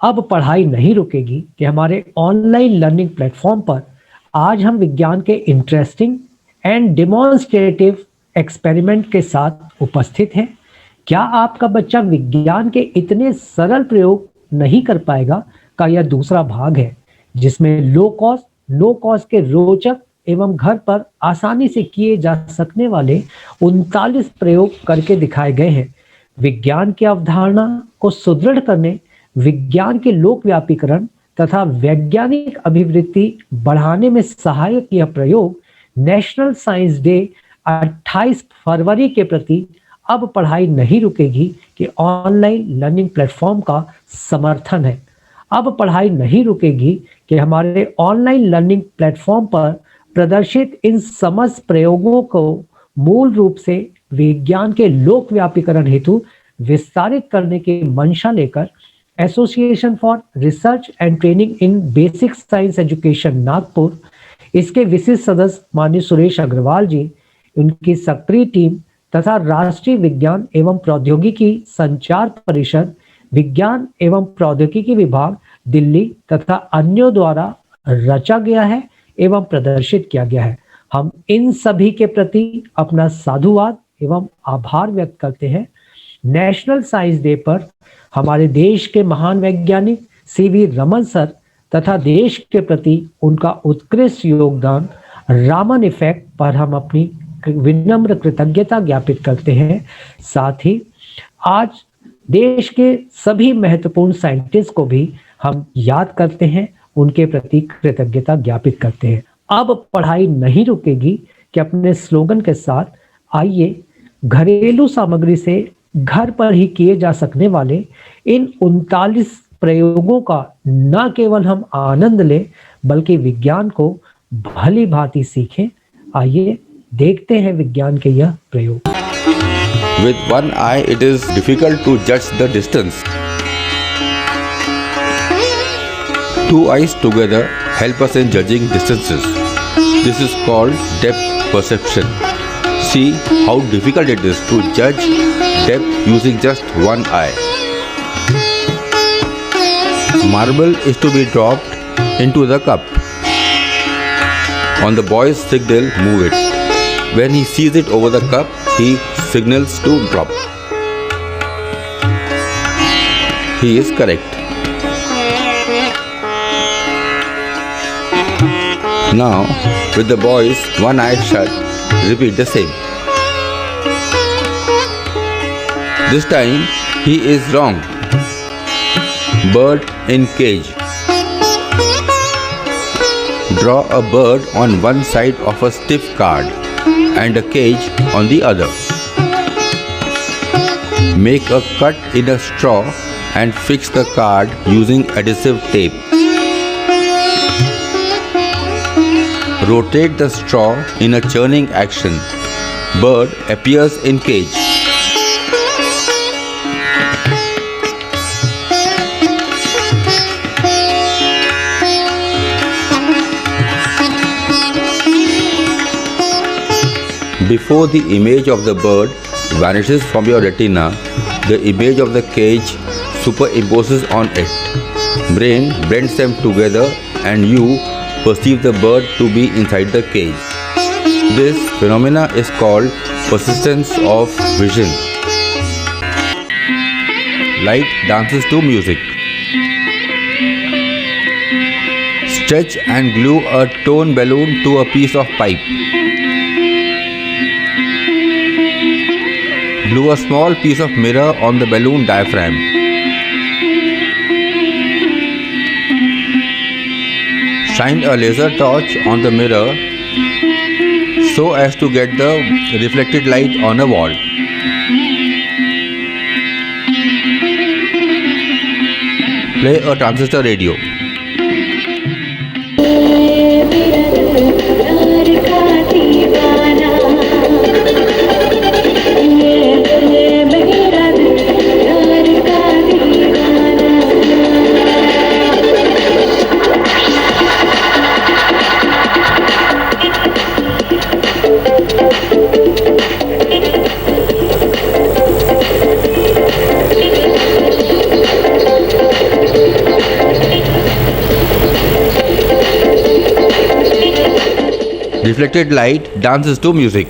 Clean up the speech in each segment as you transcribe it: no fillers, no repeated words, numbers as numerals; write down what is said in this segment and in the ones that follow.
अब पढ़ाई नहीं रुकेगी कि हमारे ऑनलाइन लर्निंग प्लेटफॉर्म पर आज हम विज्ञान के इंटरेस्टिंग एंड डेमोन्स्ट्रेटिव एक्सपेरिमेंट के साथ उपस्थित हैं। क्या आपका बच्चा विज्ञान के इतने सरल प्रयोग नहीं कर पाएगा का यह दूसरा भाग है, जिसमें लो कॉस्ट के रोचक एवं घर पर आसानी से किए जा सकने वाले 39 प्रयोग करके दिखाए गए हैं। विज्ञान की अवधारणा को सुदृढ़ करने, विज्ञान के लोकव्यापीकरण तथा वैज्ञानिक अभिवृद्धि बढ़ाने में सहायक यह प्रयोग नेशनल साइंस डे 28 फरवरी के प्रति अब पढ़ाई नहीं रुकेगी कि ऑनलाइन लर्निंग प्लेटफॉर्म का समर्थन है। अब पढ़ाई नहीं रुकेगी कि हमारे ऑनलाइन लर्निंग प्लेटफॉर्म पर प्रदर्शित इन समस्त प्रयोगों को मूल रूप से विज्ञान के लोकव्यापीकरण हेतु विस्तारित करने की मंशा लेकर association for research and training in basic science education Nagpur, इसके विशिष्ट सदस्य माननीय सुरेश अग्रवाल जी, उनकी सक्रिय टीम तथा राष्ट्रीय विज्ञान एवं प्रौद्योगिकी संचार परिषद, विज्ञान एवं प्रौद्योगिकी विभाग दिल्ली तथा अन्यों द्वारा रचा गया है एवं प्रदर्शित किया गया है। हम इन सभी के प्रति अपना साधुवाद एवं आभार व्यक्त करते हैं। नेशनल साइंस डे पर हमारे देश के महान वैज्ञानिक सीवी रमन सर तथा देश के प्रति उनका उत्कृष्ट योगदान रामन इफेक्ट पर हम अपनी विनम्र कृतज्ञता ज्ञापित करते हैं। साथ ही आज देश के सभी महत्वपूर्ण साइंटिस्ट को भी हम याद करते हैं, उनके प्रति कृतज्ञता ज्ञापित करते हैं। अब पढ़ाई नहीं रुकेगी कि अपने स्लोगन के साथ आइए घरेलू सामग्री से घर पर ही किए जा सकने वाले इन 39 प्रयोगों का न केवल हम आनंद लें बल्कि विज्ञान को भली भांति सीखें। आइए देखते हैं विज्ञान के यह प्रयोग। With one eye, it is difficult to judge the distance. Two eyes together help us in judging distances. This is called depth perception. See how difficult it is to judge depth using just one eye. Marble is to be dropped into the cup. On the boy's signal, move it. When he sees it over the cup, he signals to drop. He is correct. Now, with the boy's one eye shut, repeat the same. This time, he is wrong. Bird in cage. Draw a bird on one side of a stiff card and a cage on the other. Make a cut in a straw and fix the card using adhesive tape. Rotate the straw in a churning action. Bird appears in cage. Before the image of the bird vanishes from your retina, the image of the cage superimposes on it. Brain blends them together and you perceive the bird to be inside the cage. This phenomena is called persistence of vision. Light dances to music. Stretch and glue a tone balloon to a piece of pipe. Glue a small piece of mirror on the balloon diaphragm. Shine a laser torch on the mirror so as to get the reflected light on a wall. Play a transistor radio. Reflected light dances to music.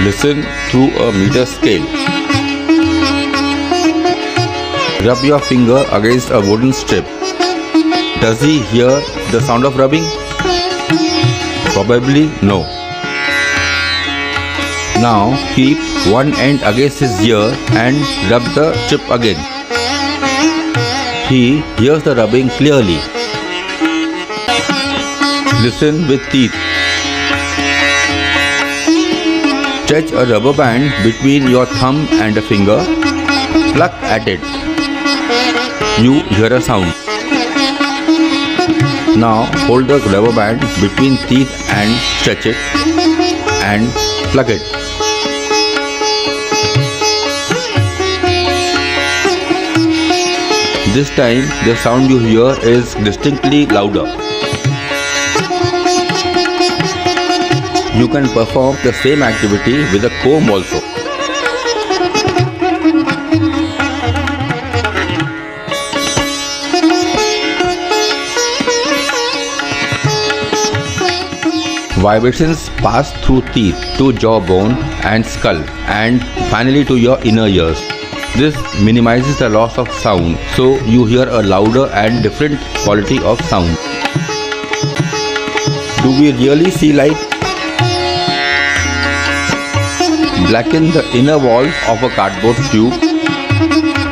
Listen through a meter scale. Rub your finger against a wooden strip. Does he hear the sound of rubbing? Probably no. Now keep one end against his ear and rub the strip again. He hears the rubbing clearly. Listen with teeth. Stretch a rubber band between your thumb and a finger. Pluck at it. You hear a sound. Now hold the rubber band between teeth and stretch it and plug it. This time the sound you hear is distinctly louder. You can perform the same activity with a comb also. Vibrations pass through teeth to jawbone and skull and finally to your inner ears. This minimizes the loss of sound, so you hear a louder and different quality of sound. Do we really see light? Blacken the inner wall of a cardboard tube.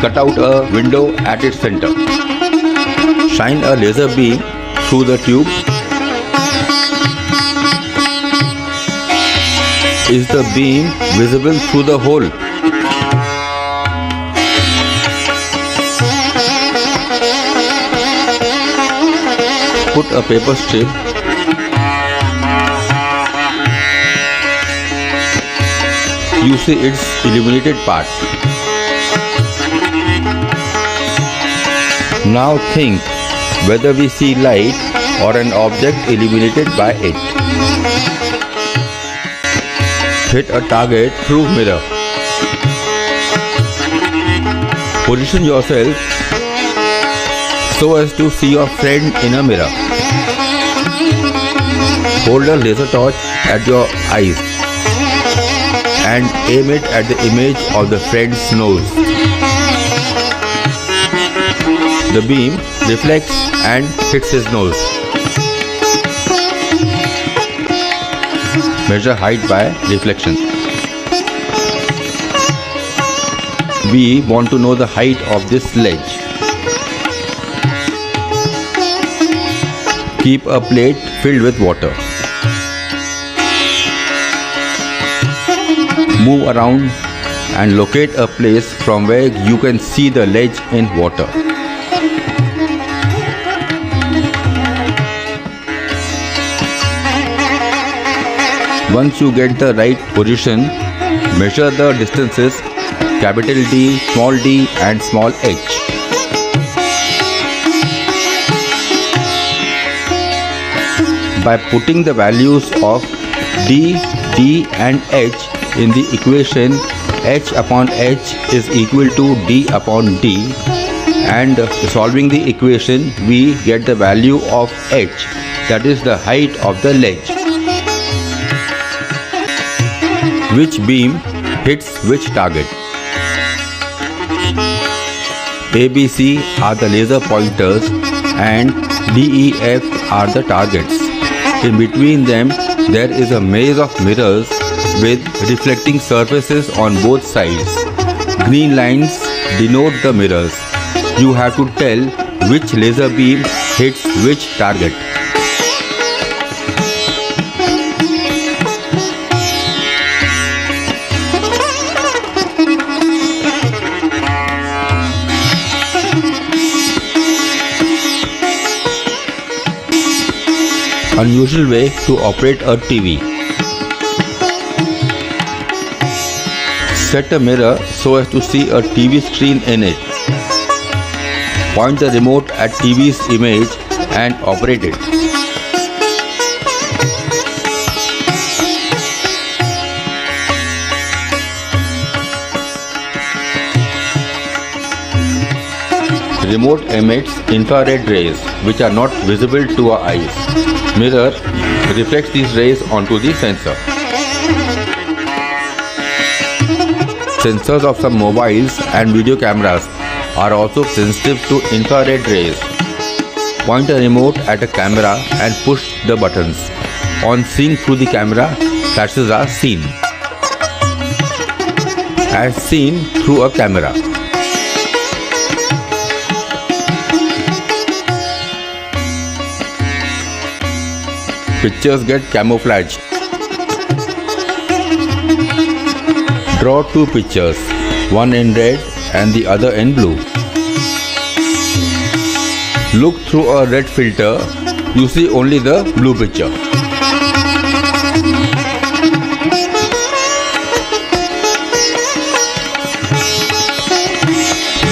Cut out a window at its center. Shine a laser beam through the tube. Is the beam visible through the hole? Put a paper strip you see its illuminated part. Now think whether we see light or an object illuminated by it. Hit a target through mirror. Position yourself so as to see your friend in a mirror. Hold a laser torch at your eyes and aim it at the image of the friend's nose. The beam reflects and hits his nose. Measure height by reflection. We want to know the height of this ledge. Keep a plate filled with water. Move around and locate a place from where you can see the ledge in water. Once you get the right position, measure the distances capital D, small d and small h. By putting the values of d, d and h in the equation, h upon h is equal to d upon d, and solving the equation we get the value of h, that is the height of the ledge. Which beam hits which target? A, B, C are the laser pointers and D, E, F are the targets. In between them there is a maze of mirrors with reflecting surfaces on both sides. Green lines denote the mirrors. You have to tell which laser beam hits which target. Unusual way to operate a TV. Set a mirror so as to see a TV screen in it. Point the remote at TV's image and operate it. Remote emits infrared rays which are not visible to our eyes. Mirror reflects these rays onto the sensor. Sensors of some mobiles and video cameras are also sensitive to infrared rays. Point a remote at a camera and push the buttons. On seeing through the camera, flashes are seen. As seen through a camera. Pictures get camouflaged. Draw two pictures, one in red and the other in blue. Look through a red filter, you see only the blue picture.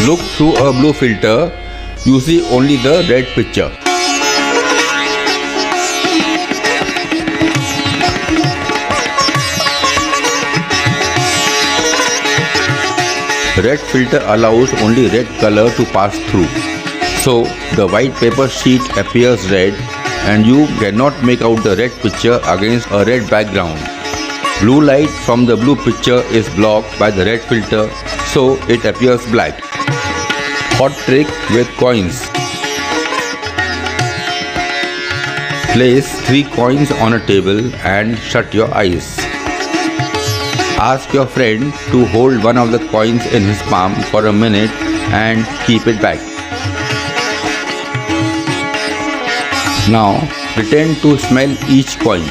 Look through a blue filter, you see only the red picture. Red filter allows only red color to pass through. So the white paper sheet appears red and you cannot make out the red picture against a red background. Blue light from the blue picture is blocked by the red filter, so it appears black. Hot trick with coins. Place 3 coins on a table and shut your eyes. Ask your friend to hold one of the coins in his palm for a minute and keep it back. Now pretend to smell each coin.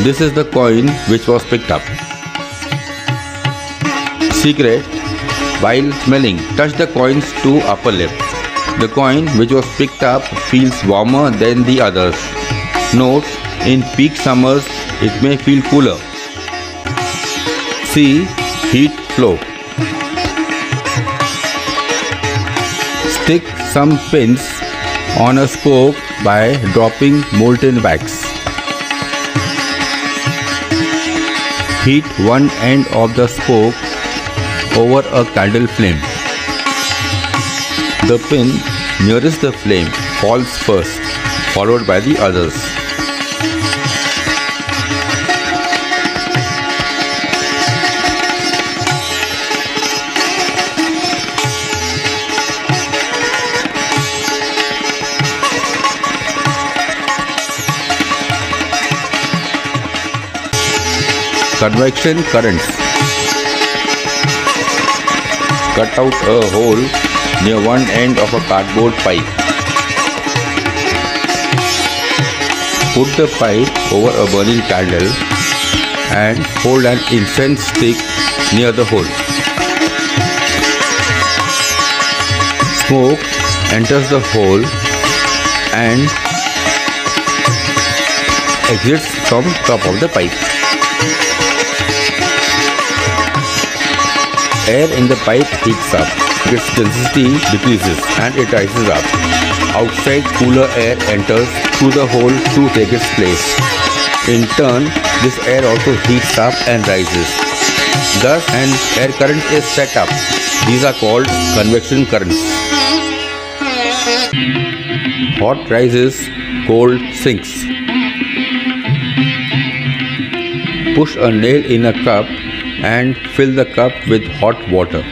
This is the coin which was picked up. Secret: while smelling, touch the coins to upper lip. The coin which was picked up feels warmer than the others. Note: in peak summers, it may feel cooler. See heat flow. Stick some pins on a spoke by dropping molten wax. Heat one end of the spoke over a candle flame. The pin nearest the flame falls first, followed by the others. Convection currents. Cut out a hole near one end of a cardboard pipe. Put the pipe over a burning candle and hold an incense stick near the hole. Smoke enters the hole and exits from top of the pipe. Air in the pipe heats up, its density decreases and it rises up. Outside cooler air enters through the hole to take its place. In turn, this air also heats up and rises. Thus, an air current is set up. These are called convection currents. Hot rises, cold sinks. Push a nail in a cup and fill the cup with hot water.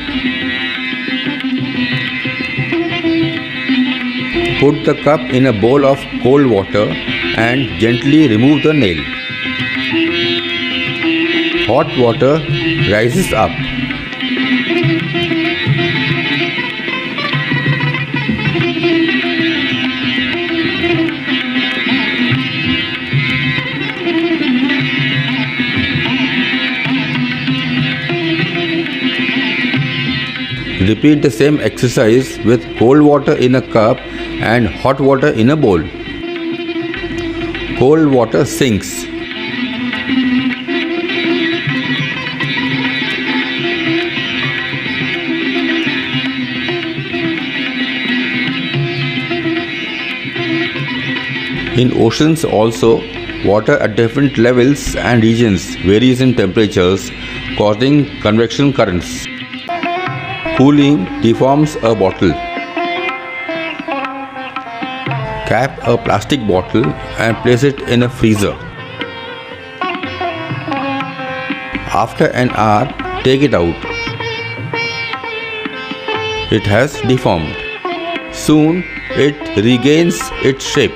Put the cup in a bowl of cold water and gently remove the nail. Hot water rises up. Repeat the same exercise with cold water in a cup and hot water in a bowl. Cold water sinks. In oceans also, water at different levels and regions varies in temperatures, causing convection currents. Cooling deforms a bottle. Cap a plastic bottle and place it in a freezer. After an hour, take it out. It has deformed. Soon, it regains its shape.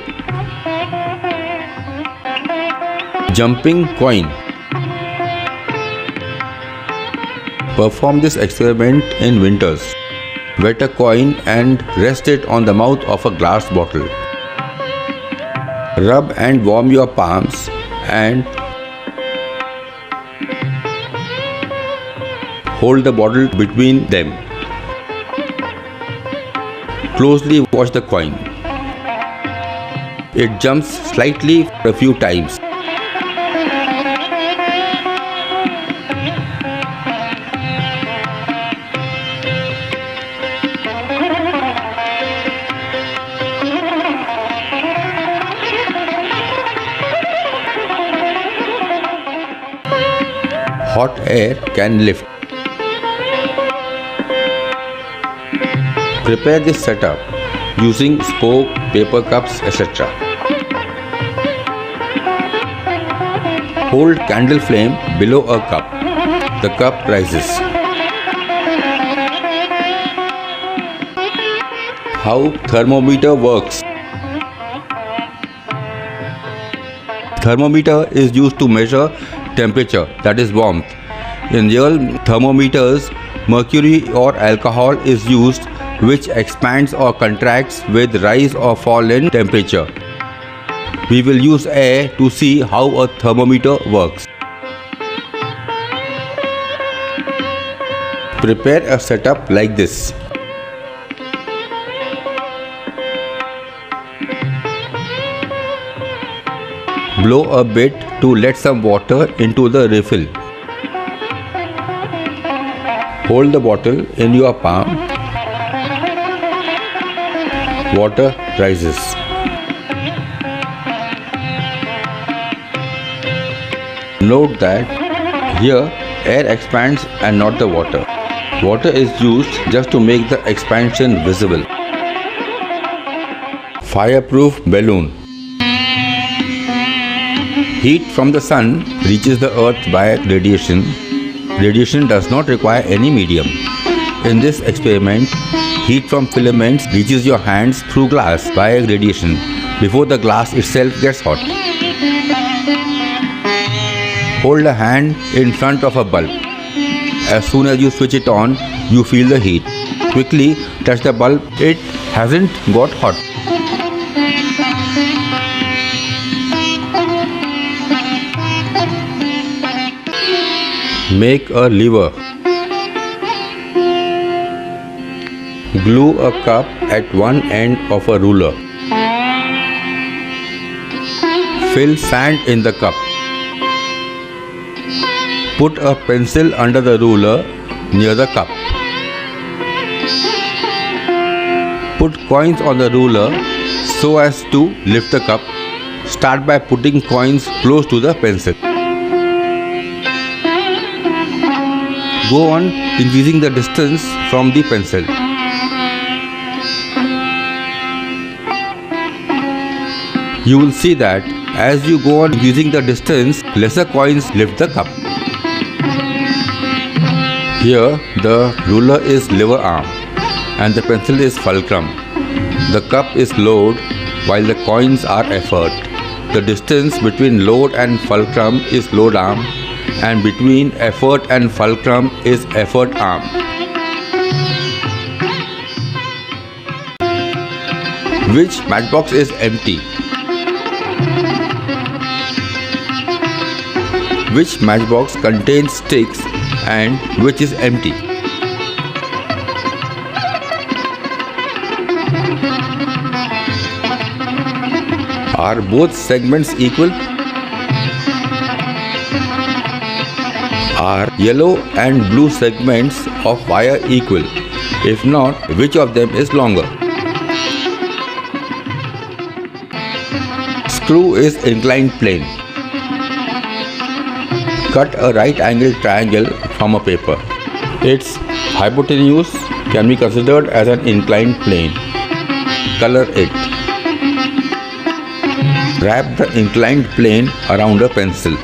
Jumping coin. Perform this experiment in winters. Wet a coin and rest it on the mouth of a glass bottle. Rub and warm your palms and hold the bottle between them. Closely watch the coin. It jumps slightly a few times. Hot air can lift. Prepare this setup using spoke, paper cups, etc. Hold candle flame below a cup. The cup rises. How thermometer works. Thermometer is used to measure temperature, that is warmth. In real thermometers, mercury or alcohol is used, which expands or contracts with rise or fall in temperature. We will use air to see how a thermometer works. Prepare a setup like this. Blow a bit to let some water into the refill. Hold the bottle in your palm. Water rises. Note that here air expands and not the water. Water is used just to make the expansion visible. Fireproof balloon. Heat from the sun reaches the earth by radiation. Radiation does not require any medium. In this experiment, heat from filaments reaches your hands through glass by radiation before the glass itself gets hot. Hold a hand in front of a bulb. As soon as you switch it on, you feel the heat. Quickly touch the bulb. It hasn't got hot. Make a lever. Glue a cup at one end of a ruler. Fill sand in the cup. Put a pencil under the ruler near the cup. Put coins on the ruler so as to lift the cup. Start by putting coins close to the pencil. Go on increasing the distance from the pencil. You will see that as you go on increasing the distance, lesser coins lift the cup. Here the ruler is lever arm and the pencil is fulcrum. The cup is load while the coins are effort. The distance between load and fulcrum is load arm, and between effort and fulcrum is effort arm. Which matchbox is empty? Which matchbox contains sticks and which is empty? Are both segments equal? Are yellow and blue segments of wire equal? If not, which of them is longer? Screw is inclined plane. Cut a right angle triangle from a paper. Its hypotenuse can be considered as an inclined plane. Color it. Wrap the inclined plane around a pencil.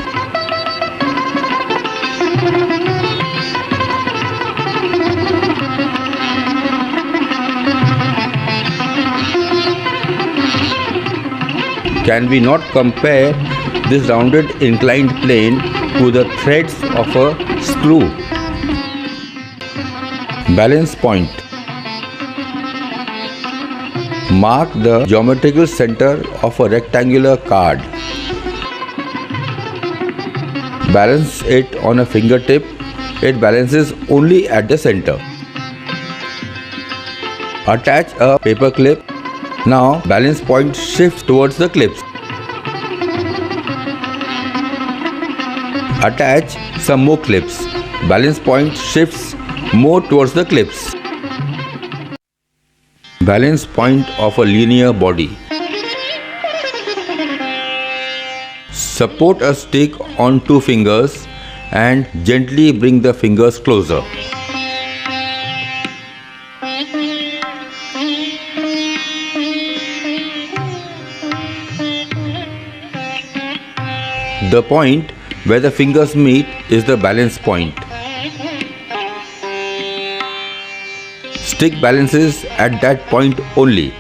Can we not compare this rounded inclined plane to the threads of a screw? Balance point. Mark the geometrical center of a rectangular card. Balance it on a fingertip. It balances only at the center. Attach a paper clip. Now balance point shifts towards the clips. Attach some more clips. Balance point shifts more towards the clips. Balance point of a linear body. Support a stick on two fingers and gently bring the fingers closer. The point where the fingers meet is the balance point. Stick balances at that point only.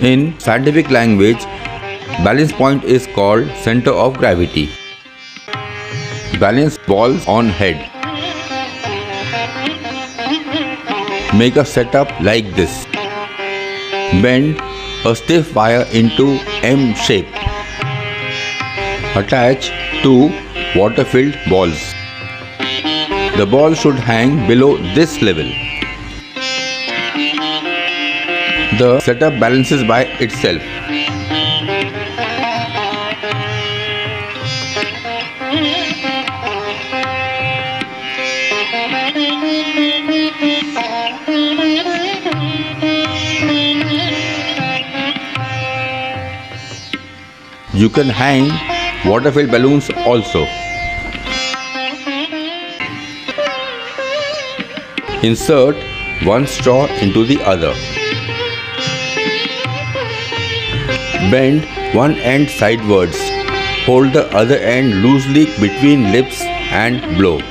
In scientific language, balance point is called center of gravity. Balance balls on head. Make a setup like this. Bend a stiff wire into M shape. Attach two water-filled balls. The ball should hang below this level. The setup balances by itself. You can hang water-filled balloons also. Insert one straw into the other. Bend one end sidewards. Hold the other end loosely between lips and blow.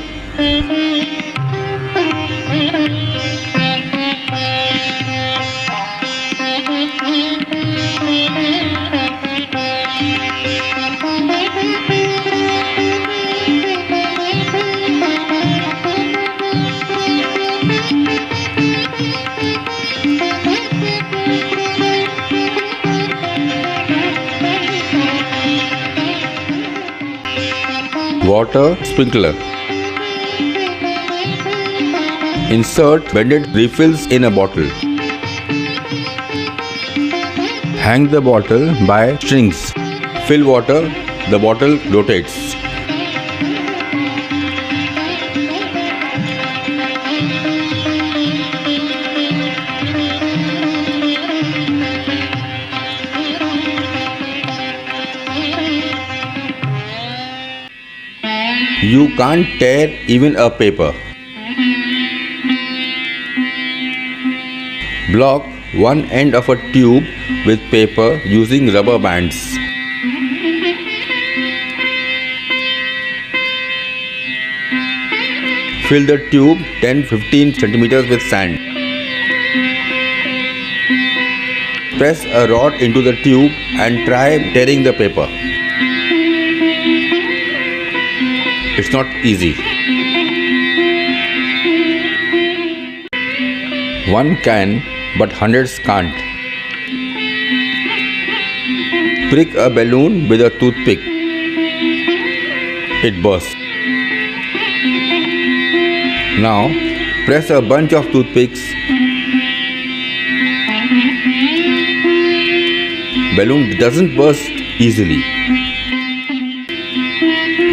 Water sprinkler. Insert bended refills in a bottle. Hang the bottle by strings. Fill water, the bottle rotates. You can't tear even a paper. Block one end of a tube with paper using rubber bands. Fill the tube 10-15 centimeters with sand. Press a rod into the tube and try tearing the paper. It's not easy. One can, but hundreds can't. Prick a balloon with a toothpick. It bursts. Now, press a bunch of toothpicks balloon doesn't burst easily?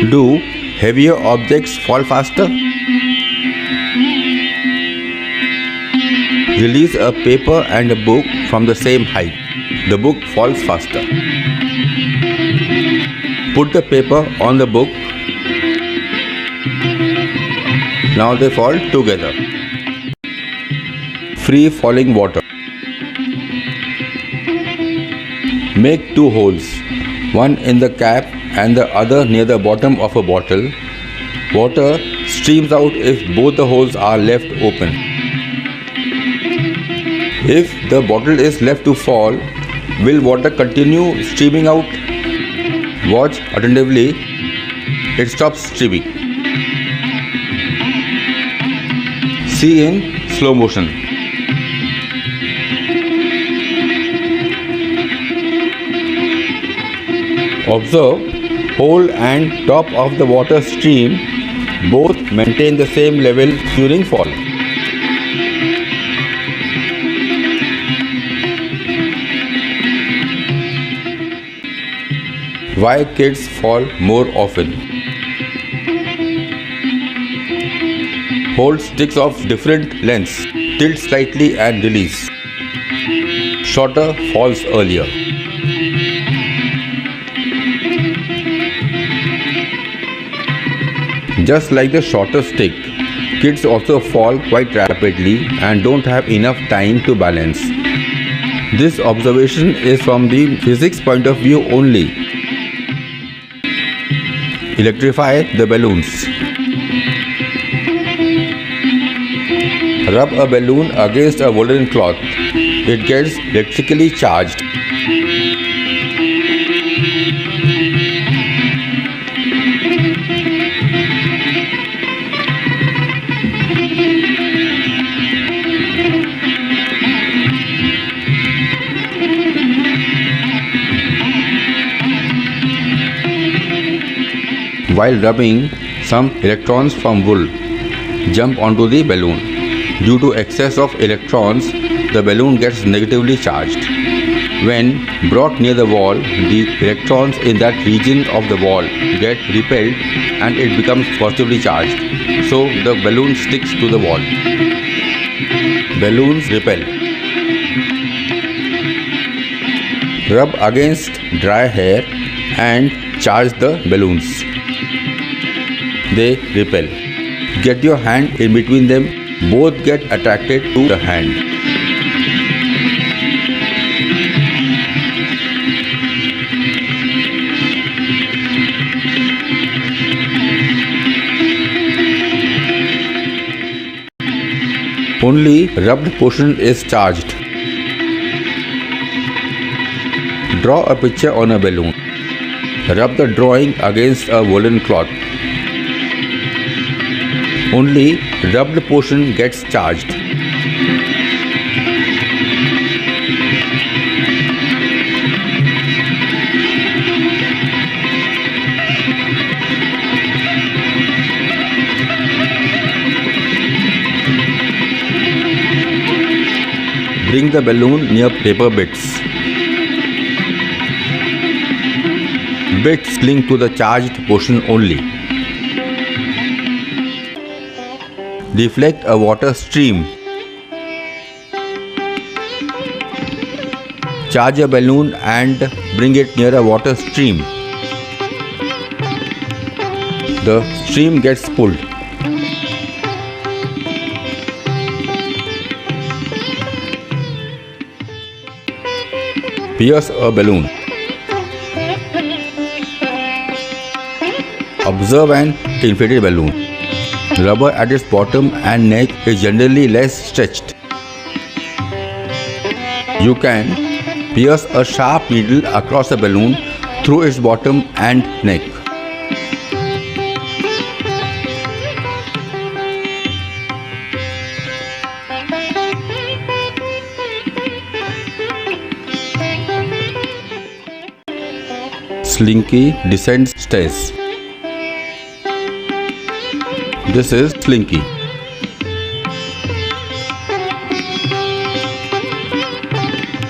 Do heavier objects fall faster? Release a paper and a book from the same height. The book falls faster. Put the paper on the book. Now they fall together. Free falling water. Make two holes, one in the cap and the other near the bottom of a bottle. Water streams out if both the holes are left open. If the bottle is left to fall, will water continue streaming out? Watch attentively. It stops streaming. See in slow motion. Observe hole and top of the water stream both maintain the same level during fall. Why kids fall more often? Hold sticks of different lengths, tilt slightly and release. Shorter falls earlier. Just like the shorter stick, kids also fall quite rapidly and don't have enough time to balance. This observation is from the physics point of view only. Electrify the balloons. Rub a balloon against a woolen cloth. It gets electrically charged. While rubbing, some electrons from wool jump onto the balloon. Due to excess of electrons, the balloon gets negatively charged. When brought near the wall, the electrons in that region of the wall get repelled and it becomes positively charged. So the balloon sticks to the wall. Balloons repel. Rub against dry hair and charge the balloons. They repel. Get your hand in between them. Both get attracted to the hand. Only rubbed portion is charged. Draw a picture on a balloon. Rub the drawing against a woolen cloth. Only rubbed portion gets charged. Bring the balloon near paper bits. Bits cling to the charged portion only. Deflect a water stream. Charge a balloon and bring it near a water stream. The stream gets pulled. Pierce a balloon. Observe an inflated balloon. Rubber at its bottom and neck is generally less stretched. You can pierce a sharp needle across the balloon through its bottom and neck. Slinky descends stairs. This is Slinky.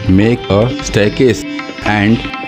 Make a staircase and